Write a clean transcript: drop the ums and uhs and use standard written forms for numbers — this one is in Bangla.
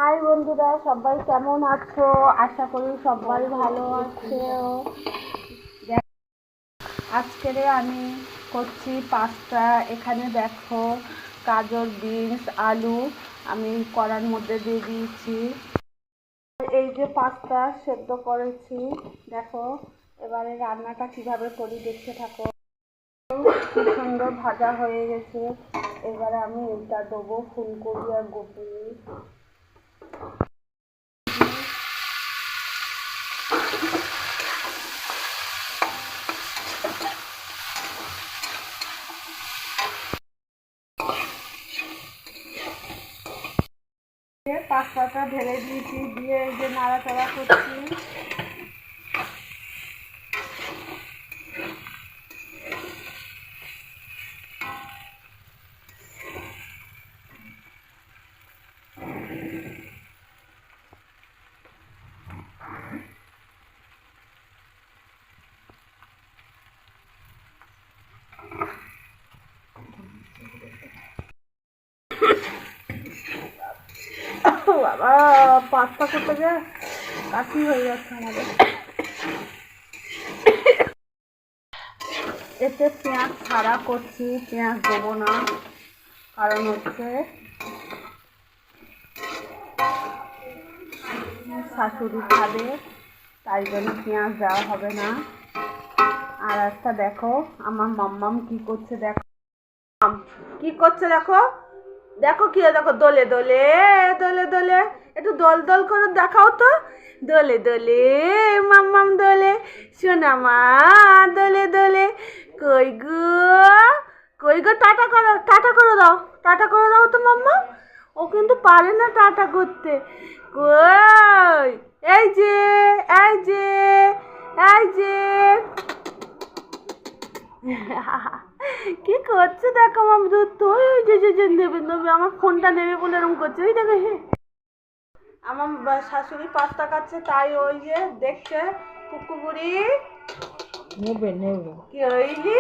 হাই বন্ধুরা, সবাই কেমন আছো? আশা করি সবাই ভালো আছে। আজকে আমি করছি পাস্তা। এখানে দেখো, গাজর, বিনস, আলু আমি কড়ার মধ্যে দিয়ে দিয়েছি। এই যে পাস্তা সেদ্ধ করেছি, দেখো। এবারে রান্নাটা কিভাবে করি দেখতে থাকো। খুব সুন্দর ভাজা হয়ে গেছে। এবারে আমি এটা দেবো ফুলকপি আর গোপি। পাস্তাটা ঢেলে দিয়েছি, দিয়ে এই যে নাড়াচাড়া করছি। বাবা, পাস্তা করতে গিয়ে কাশি হয়ে যাচ্ছে আমাদের। এতে পেঁয়াজ ছাড়া করছি, পেঁয়াজ দেবো না, কারণ হচ্ছে শাশুড়ি খাবে, তাই জন্য পেঁয়াজ দেওয়া হবে না। আর একটা দেখো আমার মাম্মাম কি করছে, দেখো কি করছে, দেখো দেখো কি, দেখো দোলে দোলে দোলে দোলে, একটু দোল দোল করে দেখাও তো। দোলে দোলে মাম্মাম দোলে, সোনা মা দোলে দোলে। কই গো, কই গো, টাটা করো, টাটা করে দাও, টাটা করে দাও তো মাম্মা। ও কিন্তু পারে না টাটা করতে। কই, এই যে, এই যে, এই যে কি করছে দেখো মাম, তো ওই যে নেবে নেবে আমার ফোনটা নেবে বলে এরকম করছে, ওই দেখো। আমার শাশুড়ি পাস্তা খাচ্ছে, তাই ওই যে দেখছে কুকুর বুড়ি নেবে নেবে কি হইলি।